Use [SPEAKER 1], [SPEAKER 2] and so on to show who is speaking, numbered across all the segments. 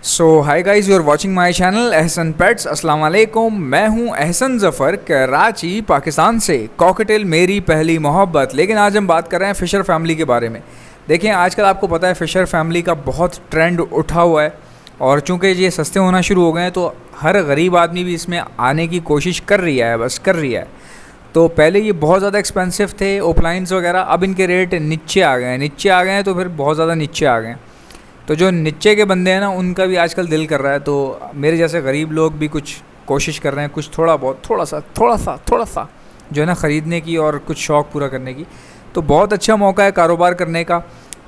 [SPEAKER 1] So hi guys, you are watching my channel Ehsan pets. अस्सलाम वालेकुम। मैं हूं एहसन ज़फ़र, कराची पाकिस्तान से। कॉकटेल मेरी पहली मोहब्बत। लेकिन आज हम बात कर रहे हैं फ़िशर फैमिली के बारे में। देखें, आजकल आपको पता है फ़िशर फैमिली का बहुत ट्रेंड उठा हुआ है, और चूँकि ये सस्ते होना शुरू हो गए हैं तो हर गरीब आदमी भी इसमें आने की कोशिश कर रही है, बस कर रही है। तो पहले ये बहुत ज़्यादा एक्सपेंसिव थे ओपलाइंस वगैरह, अब इनके रेट नीचे आ गए हैं तो फिर बहुत ज़्यादा नीचे आ गए हैं। तो जो नीचे के बंदे हैं ना, उनका भी आजकल दिल कर रहा है। तो मेरे जैसे गरीब लोग भी कुछ कोशिश कर रहे हैं, कुछ थोड़ा बहुत थोड़ा सा जो है ना ख़रीदने की और कुछ शौक़ पूरा करने की। तो बहुत अच्छा मौका है कारोबार करने का।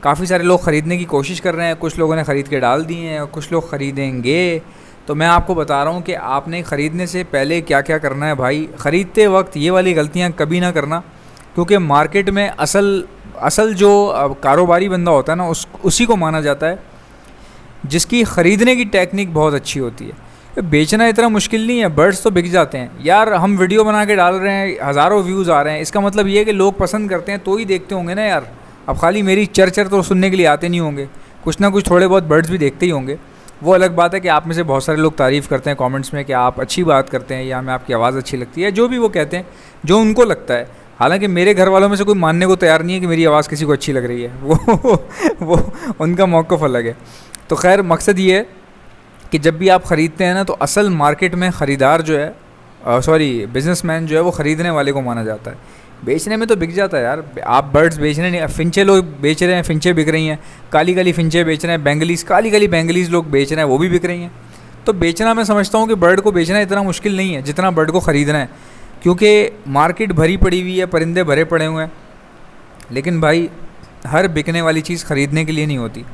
[SPEAKER 1] काफ़ी सारे लोग ख़रीदने की कोशिश कर रहे हैं, कुछ लोगों ने ख़रीद के डाल दिए हैं और कुछ लोग ख़रीदेंगे। तो मैं आपको बता रहा हूँ कि आपने ख़रीदने से पहले क्या क्या करना है भाई। ख़रीदते वक्त ये वाली गलतियाँ कभी ना करना, क्योंकि मार्केट में असल जो कारोबारी बंदा होता है ना, उसी को माना जाता है जिसकी ख़रीदने की टेक्निक बहुत अच्छी होती है। बेचना इतना मुश्किल नहीं है, बर्ड्स तो बिक जाते हैं यार। हम वीडियो बना के डाल रहे हैं, हज़ारों व्यूज़ आ रहे हैं, इसका मतलब ये है कि लोग पसंद करते हैं तो ही देखते होंगे ना यार। अब खाली मेरी चर्चा तो सुनने के लिए आते नहीं होंगे, कुछ ना कुछ थोड़े बहुत बर्ड्स भी देखते ही होंगे। वो अलग बात है कि आप में से बहुत सारे लोग तारीफ़ करते हैं कमेंट्स में कि आप अच्छी बात करते हैं या हमें आपकी आवाज़ अच्छी लगती है, जो भी वो कहते हैं, जो उनको लगता है। हालांकि मेरे घर वालों में से कोई मानने को तैयार नहीं है कि मेरी आवाज़ किसी को अच्छी लग रही है। वो उनका मौक़िफ़ अलग है। तो खैर, मकसद ये है कि जब भी आप ख़रीदते हैं ना, तो असल मार्केट में ख़रीदार जो है, बिज़नेसमैन जो है, वो ख़रीदने वाले को माना जाता है। बेचने में तो बिक जाता है यार। आप बर्ड्स बेच रहे हैं, फ़िंचे लोग बेच रहे हैं, फ़िंचे बिक रही हैं, काली काली फ़िंचे बेच रहे हैं, काली काली बेंगलीज़ लोग बेच रहे हैं, वो भी बिक रही हैं। तो बेचना, मैं समझता हूँ कि बर्ड को बेचना इतना मुश्किल नहीं है जितना बर्ड को ख़रीदना है, क्योंकि मार्केट भरी पड़ी हुई है, परिंदे भरे पड़े हुए हैं। लेकिन भाई, हर बिकने वाली चीज़ ख़रीदने के लिए नहीं होती।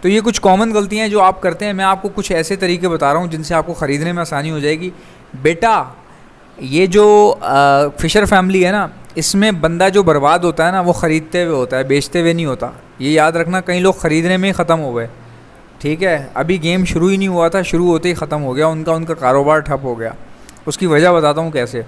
[SPEAKER 1] तो ये कुछ कॉमन गलतियाँ हैं जो आप करते हैं। मैं आपको कुछ ऐसे तरीके बता रहा हूँ जिनसे आपको ख़रीदने में आसानी हो जाएगी। बेटा, ये जो फ़िशर फैमिली है ना, इसमें बंदा जो बर्बाद होता है ना, वो ख़रीदते हुए होता है, बेचते हुए नहीं होता। ये याद रखना। कई लोग ख़रीदने में ही ख़त्म हो गए, ठीक है। अभी गेम शुरू ही नहीं हुआ था, शुरू होते ही ख़त्म हो गया उनका कारोबार ठप हो गया। उसकी वजह बताता हूँ कैसे।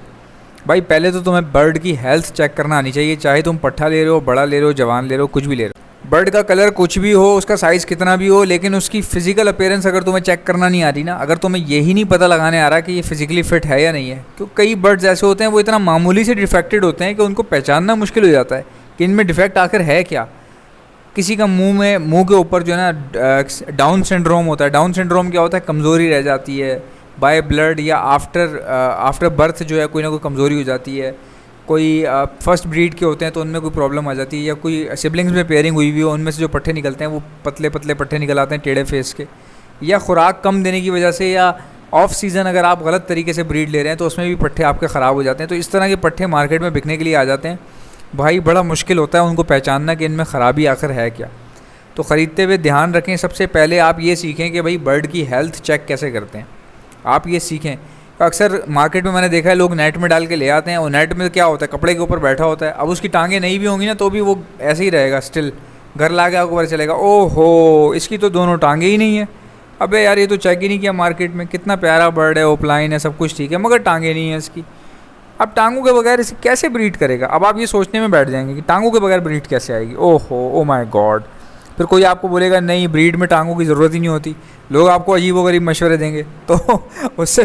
[SPEAKER 1] भाई, पहले तो तुम्हें बर्ड की हेल्थ चेक करना आनी चाहिए, चाहे तुम पट्ठा ले रहे हो, बड़ा ले रहे हो, जवान ले रहे हो, कुछ भी ले रहे हो। बर्ड का कलर कुछ भी हो, उसका साइज़ कितना भी हो, लेकिन उसकी फ़िज़िकल अपीयरेंस अगर तुम्हें चेक करना नहीं आ रही ना, अगर तुम्हें यही नहीं पता लगाने आ रहा कि ये फ़िज़िकली फ़िट है या नहीं है। क्योंकि कई बर्ड्स ऐसे होते हैं, वो इतना मामूली से डिफेक्टेड होते हैं कि उनको पहचानना मुश्किल हो जाता है कि इनमें डिफेक्ट आखिर है क्या। किसी का मुँह के ऊपर जो है ना डाउन सिंड्रोम होता है। डाउन सिंड्रोम क्या होता है? कमज़ोरी रह जाती है बाय ब्लड, या आफ्टर बर्थ जो है कोई ना कोई कमज़ोरी हो जाती है। कोई फर्स्ट ब्रीड के होते हैं तो उनमें कोई प्रॉब्लम आ जाती है, या कोई सिबलिंग्स में पेयरिंग हुई हुई हो, उनमें से जो पट्ठे निकलते हैं वो पतले पतले पट्ठे निकल आते हैं टेढ़े फेस के, या खुराक कम देने की वजह से, या ऑफ सीज़न अगर आप गलत तरीके से ब्रीड ले रहे हैं तो उसमें भी पट्ठे आपके ख़राब हो जाते हैं। तो इस तरह के पट्ठे मार्केट में बिकने के लिए आ जाते हैं। भाई, बड़ा मुश्किल होता है उनको पहचानना कि इनमें ख़राबी आखिर है क्या। तो ख़रीदते हुए ध्यान रखें, सबसे पहले आप ये सीखें कि भाई बर्ड की हेल्थ चेक कैसे करते हैं, आप ये सीखें। अक्सर मार्केट में मैंने देखा है लोग नेट में डाल के ले आते हैं, और नेट में क्या होता है, कपड़े के ऊपर बैठा होता है। अब उसकी टांगें नहीं भी होंगी ना तो भी वो ऐसे ही रहेगा स्टिल। घर ला के आपको पता चलेगा, ओहो, इसकी तो दोनों टांगें ही नहीं है। अबे यार, ये तो चेक ही नहीं किया मार्केट में। कितना प्यारा बर्ड है, ओपलाइन है, सब कुछ ठीक है, मगर टांगें नहीं है इसकी। अब टांगों के बगैर इसे कैसे ब्रीड करेगा? अब आप ये सोचने में बैठ जाएंगे कि टांगों के बगैर ब्रीड कैसे आएगी। ओहो, ओ माय गॉड। फिर कोई आपको बोलेगा नहीं, ब्रीड में टांगों की ज़रूरत ही नहीं होती। लोग आपको अजीब व गरीब मशवरे देंगे। तो उससे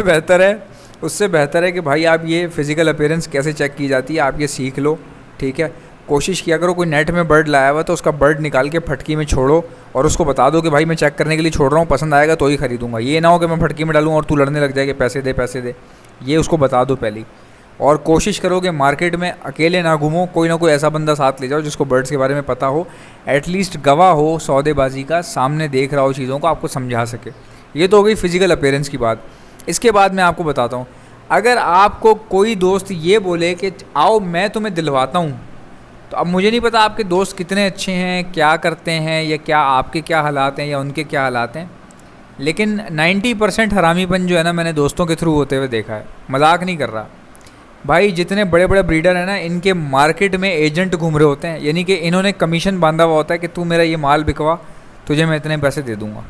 [SPEAKER 1] बेहतर है कि भाई आप ये फ़िज़िकल अपीयरेंस कैसे चेक की जाती है, आप ये सीख लो, ठीक है। कोशिश किया करो, कोई नेट में बर्ड लाया हुआ तो उसका बर्ड निकाल के फटकी में छोड़ो, और उसको बता दो कि भाई मैं चेक करने के लिए छोड़ रहा हूँ, पसंद आएगा तो ही ख़रीदूँगा। ये ना हो कि मैं फटकी में डालूँ और तू लड़ने लग जाए कि पैसे दे पैसे दे। ये उसको बता दो पहले। और कोशिश करो कि मार्केट में अकेले ना घूमो, कोई ना कोई ऐसा बंदा साथ ले जाओ जिसको बर्ड्स के बारे में पता हो, एटलीस्ट गवाह हो सौदेबाजी का, सामने देख रहा हो चीज़ों को, आपको समझा सके। ये तो हो गई फ़िज़िकल अपीयरेंस की बात। इसके बाद मैं आपको बताता हूँ, अगर आपको कोई दोस्त ये बोले कि आओ मैं तुम्हें दिलवाता हूँ, तो अब मुझे नहीं पता आपके दोस्त कितने अच्छे हैं, क्या करते हैं, या क्या आपके क्या हालात हैं या उनके क्या हालात हैं, लेकिन 90% हरामीपन जो है ना, मैंने दोस्तों के थ्रू होते हुए देखा है। मजाक नहीं कर रहा भाई। जितने बड़े बड़े ब्रीडर हैं ना, इनके मार्केट में एजेंट घूम रहे होते हैं, यानी कि इन्होंने कमीशन बांधा हुआ होता है कि तू मेरा ये माल बिकवा, तुझे मैं इतने पैसे दे दूँगा,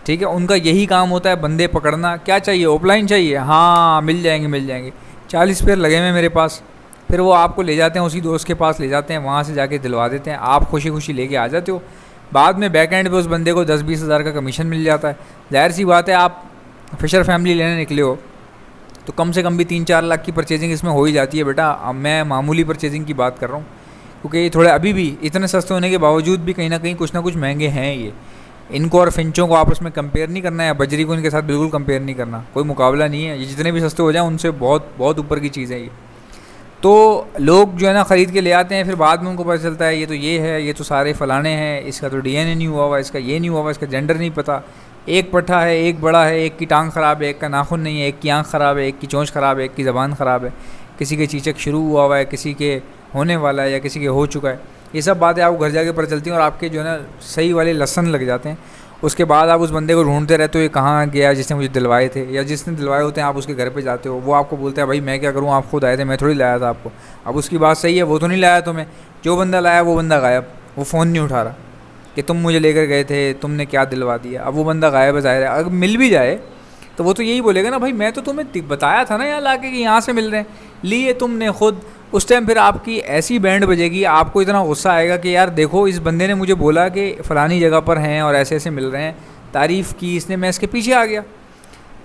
[SPEAKER 1] ठीक है। उनका यही काम होता है, बंदे पकड़ना। क्या चाहिए? ऑफलाइन चाहिए? हाँ, मिल जाएंगे। 40 पेयर लगे हुए मेरे पास। फिर वो आपको ले जाते हैं, उसी दोस्त के पास ले जाते हैं, वहाँ से जाके दिलवा देते हैं, आप खुशी खुशी लेके आ जाते हो। बाद में बैक एंड पे उस बंदे को 10-20 हज़ार का कमीशन मिल जाता है। जाहिर सी बात है, आप फिशर फैमिली लेने निकले हो तो कम से कम भी 3-4 लाख की परचेजिंग इसमें हो ही जाती है बेटा। अब मैं मामूली परचेजिंग की बात कर रहा हूँ, क्योंकि ये थोड़े अभी भी इतने सस्ते होने के बावजूद भी कहीं ना कहीं कुछ ना कुछ महंगे हैं ये। इनको और फिंचों को आपस में कंपेयर नहीं करना है, या बजरी को इनके साथ बिल्कुल कंपेयर नहीं करना, कोई मुकाबला नहीं है। ये जितने भी सस्ते हो जाएँ उनसे बहुत बहुत ऊपर की चीज़ है ये। तो लोग जो है ना ख़रीद के ले आते हैं, फिर बाद में उनको पता चलता है ये तो ये है, ये तो सारे फलाने हैं, इसका तो डीएनए नहीं हुआ हुआ, इसका ये नहीं हुआ हुआ, इसका जेंडर नहीं पता, एक पट्ठा है, एक बड़ा है, एक की टांग ख़राब है, एक का नाखून नहीं है, एक की आँख ख़राब है, एक की चोंच ख़राब है, एक की ज़बान ख़राब है, किसी के चीचक शुरू हुआ हुआ है, किसी के होने वाला है या किसी के हो चुका है। ये सब बातें आपको घर जाके पता चलती हैं और आपके जो है ना सही वाले लसन लग जाते हैं। उसके बाद आप उस बंदे को ढूंढते रहते हो, ये कहाँ गया जिसने मुझे दिलवाए थे, या जिसने दिलवाए होते हैं आप उसके घर पे जाते हो, वो आपको बोलते हैं भाई मैं क्या करूँ, आप खुद आए थे, मैं थोड़ी लाया था आपको। अब उसकी बात सही है, वो तो नहीं लाया तुम्हें, जो बंदा लाया वो बंदा गायब, वो फ़ोन नहीं उठा रहा कि तुम मुझे लेकर गए थे, तुमने क्या दिलवा दिया। अब वो बंदा गायब है, ज़ाहिर है अगर मिल भी जाए तो वो तो यही बोलेगा ना, भाई मैं तो तुम्हें बताया था ना यहाँ ला के कि यहाँ से मिल रहे हैं, लिए तुमने खुद। उस टाइम फिर आपकी ऐसी बैंड बजेगी, आपको इतना गुस्सा आएगा कि यार देखो इस बंदे ने मुझे बोला कि फ़लानी जगह पर हैं और ऐसे ऐसे मिल रहे हैं, तारीफ़ की इसने, मैं इसके पीछे आ गया।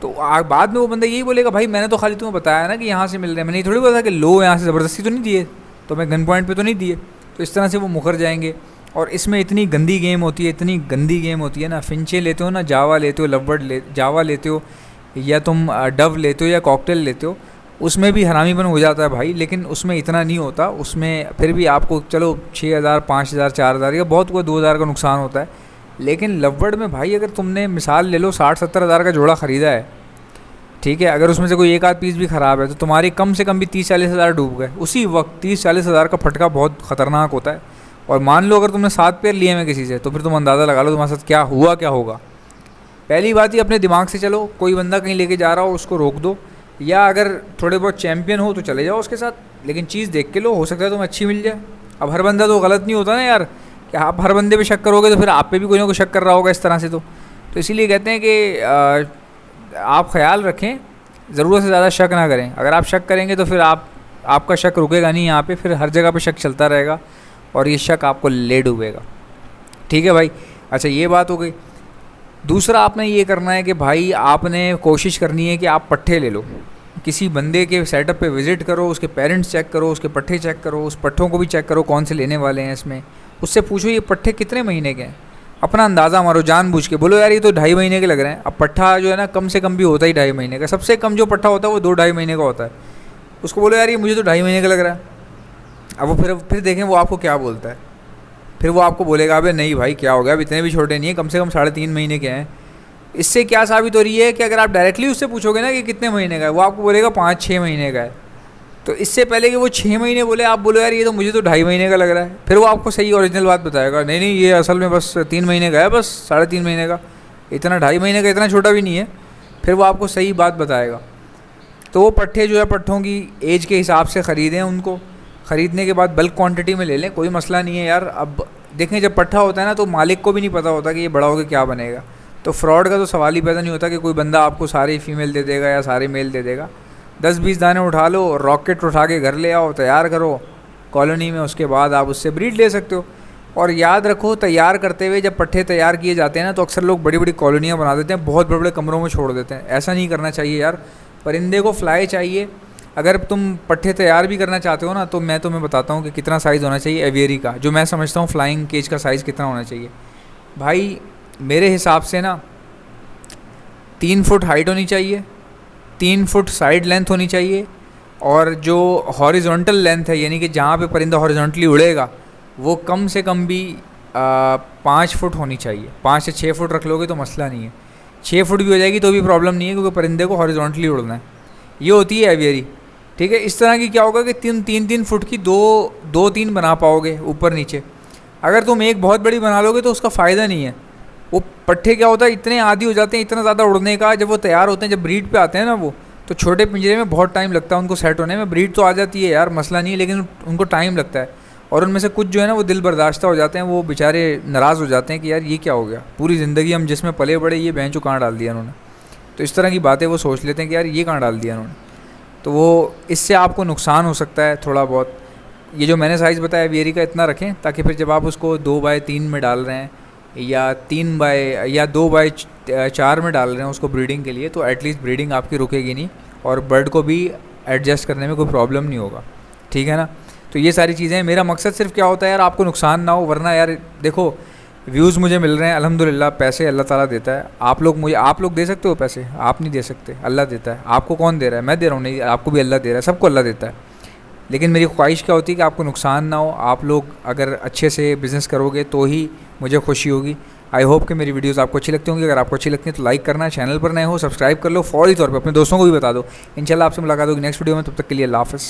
[SPEAKER 1] तो बाद में वो बंदा यही बोलेगा भाई मैंने तो खाली तुम्हें बताया ना कि यहाँ से मिल रहे हैं, मैंने ये थोड़ी बोला कि लो यहाँ से ज़बरदस्ती तो नहीं दिए, तो मैं गन पॉइंट पे तो नहीं दिए। तो इस तरह से वो मुकर जाएंगे। और इसमें इतनी गंदी गेम होती है, इतनी गंदी गेम होती है ना, फिंचे लेते हो ना, जावा लेते हो, लवबर्ड जावा लेते हो, या तुम डव लेते हो या कॉकटेल लेते हो, उसमें भी हरामीपन हो जाता है भाई। लेकिन उसमें इतना नहीं होता, उसमें फिर भी आपको चलो 6,000 5,000 4,000 या बहुत हुआ 2,000 का नुकसान होता है। लेकिन लवबर्ड में भाई अगर तुमने मिसाल ले लो 60-70 हज़ार का जोड़ा ख़रीदा है, ठीक है, अगर उसमें से कोई एक आध पीस भी ख़राब है तो तुम्हारी कम से कम भी 30-40 हज़ार डूब गए उसी वक्त। 30-40 हज़ार का फटका बहुत ख़तरनाक होता है। और मान लो अगर तुमने 7 पेयर लिए हैं किसी से, तो फिर तुम अंदाज़ा लगा लो तुम्हारे साथ क्या हुआ, क्या होगा। पहली बात ही अपने दिमाग से चलो, कोई बंदा कहीं लेके जा रहा हो उसको रोक दो, या अगर थोड़े बहुत चैम्पियन हो तो चले जाओ उसके साथ, लेकिन चीज़ देख के लो, हो सकता है तुम्हें अच्छी मिल जाए। अब हर बंदा तो गलत नहीं होता ना यार, कि आप हर बंदे पे शक करोगे तो फिर आप पे भी कोई ना कोई शक कर रहा होगा इस तरह से। तो इसीलिए कहते हैं कि आप ख्याल रखें, ज़रूरत से ज़्यादा शक ना करें। अगर आप शक करेंगे तो फिर आपका शक रुकेगा नहीं यहाँ पे, फिर हर जगह पे शक चलता रहेगा और ये शक आपको ले डूबेगा। ठीक है भाई, अच्छा ये बात हो गई। दूसरा आपने ये करना है कि भाई आपने कोशिश करनी है कि आप पट्ठे ले लो, किसी बंदे के सेटअप पे विज़िट करो, उसके पेरेंट्स चेक करो, उसके पट्ठे चेक करो, उस पट्ठों को भी चेक करो कौन से लेने वाले हैं इसमें। उससे पूछो ये पट्ठे कितने महीने के हैं, अपना अंदाज़ा मारो, जानबूझ के बोलो यार ये तो 2.5 महीने के लग रहे हैं। अब पट्ठा जो है ना कम से कम भी होता ही 2.5 महीने का, सबसे कम जो पट्ठा होता है वो 2-2.5 महीने का होता है। उसको बोलो यार ये मुझे तो 2.5 महीने का लग रहा है। अब वो फिर देखें वो आपको क्या बोलता है। फिर वो आपको बोलेगा अबे नहीं भाई क्या हो गया, अब इतने भी छोटे नहीं है, कम से कम 3.5 महीने के हैं। इससे क्या साबित हो रही है कि अगर आप डायरेक्टली उससे पूछोगे ना कि कितने महीने का है, वो आपको बोलेगा 5-6 महीने का है। तो इससे पहले कि वो 6 महीने बोले आप बोलो यार ये तो मुझे तो 2.5 महीने का लग रहा है, फिर वो आपको सही ओरिजिनल बात बताएगा, नहीं नहीं ये असल में बस 3 महीने का है, बस 3.5 महीने का, इतना 2.5 महीने का इतना छोटा भी नहीं है। फिर वो आपको सही बात बताएगा। तो वो पट्ठे जो है पट्ठों की एज के हिसाब से ख़रीदें, उनको ख़रीदने के बाद बल्क क्वांटिटी में ले लें, कोई मसला नहीं है यार। अब देखें जब पट्ठा होता है ना तो मालिक को भी नहीं पता होता कि ये बड़ा होकर क्या बनेगा, तो फ्रॉड का तो सवाल ही पैदा नहीं होता कि कोई बंदा आपको सारे फीमेल दे देगा या सारे मेल दे देगा। 10-20 दाने उठा लो, रॉकेट उठा के घर ले आओ, तैयार करो कॉलोनी में, उसके बाद आप उससे ब्रीड ले सकते हो। और याद रखो तैयार करते हुए जब पट्ठे तैयार किए जाते हैं ना तो अक्सर लोग बड़ी बड़ी कॉलोनियाँ बना देते हैं, बहुत बड़े बड़े कमरों में छोड़ देते हैं। ऐसा नहीं करना चाहिए यार, परिंदे को फ्लाई चाहिए। अगर तुम पट्ठे तैयार भी करना चाहते हो ना तो मैं तुम्हें बताता हूँ कि कितना साइज़ होना चाहिए एवियरी का, जो मैं समझता हूँ फ्लाइंग केज का साइज़ कितना होना चाहिए। भाई मेरे हिसाब से ना 3 फुट हाइट होनी चाहिए, 3 फुट साइड लेंथ होनी चाहिए, और जो हॉरिजॉन्टल लेंथ है यानी कि जहाँ पे परिंदा हॉरिजॉन्टली उड़ेगा वो कम से कम भी 5 फुट होनी चाहिए। 5 से 6 फुट रख लोगे तो मसला नहीं है, 6 फुट भी हो जाएगी तो भी प्रॉब्लम नहीं है, क्योंकि परिंदे को हॉरिजॉन्टली उड़ना है। ये होती है एवियरी। ठीक है, इस तरह की क्या होगा कि 3-3 फुट की 2-3 बना पाओगे ऊपर नीचे। अगर तुम एक बहुत बड़ी बना लोगे तो उसका फ़ायदा नहीं है। वो पट्ठे क्या होता है इतने आदी हो जाते हैं इतना ज़्यादा उड़ने का, जब वो तैयार होते हैं, जब ब्रीड पे आते हैं ना वो, तो छोटे पिंजरे में बहुत टाइम लगता है उनको सेट होने में। ब्रीड तो आ जाती है यार, मसला नहीं है, लेकिन उनको टाइम लगता है। और उनमें से कुछ जो है ना वो दिल बर्दाश्ता हो जाते हैं, वो बेचारे नाराज़ हो जाते हैं कि यार ये क्या हो गया, पूरी ज़िंदगी हम जिसमें पले बड़े ये बेंचो कहाँ डाल दिया उन्होंने। तो इस तरह की बातें वो सोच लेते हैं कि यार ये कहाँ डाल दिया उन्होंने। तो वो इससे आपको नुकसान हो सकता है थोड़ा बहुत। ये जो मैंने साइज़ बताया एवियरी का इतना रखें ताकि फिर जब आप उसको 2x3 में डाल रहे हैं या 2 बाय 4 में डाल रहे हैं उसको ब्रीडिंग के लिए, तो एटलीस्ट ब्रीडिंग आपकी रुकेगी नहीं और बर्ड को भी एडजस्ट करने में कोई प्रॉब्लम नहीं होगा, ठीक है ना। तो ये सारी चीज़ें, मेरा मकसद सिर्फ क्या होता है यार, आपको नुकसान ना हो, वरना यार देखो व्यूज़ मुझे मिल रहे हैं अल्हम्दुलिल्लाह, पैसे अल्लाह ताला देता है। आप लोग दे सकते हो पैसे, आप नहीं दे सकते, अल्लाह देता है। आपको कौन दे रहा है? मैं दे रहा हूँ, नहीं आपको भी अल्लाह दे रहा है, सबको अल्लाह देता है। लेकिन मेरी ख्वाहिश क्या होती है कि आपको नुकसान ना हो, आप लोग अगर अच्छे से बिज़नेस करोगे तो ही मुझे खुशी होगी। आई होप कि मेरी वीडियोस आपको अच्छी लगती होंगी। अगर आपको अच्छी लगती है तो लाइक करना, चैनल पर नए हो सब्सक्राइब कर लो, फौरी तौर पे अपने दोस्तों को भी बता दो। इंशाल्लाह आपसे मुलाकात होगी नेक्स्ट वीडियो में, तब तक के लिए अल्लाह हाफ़िज़।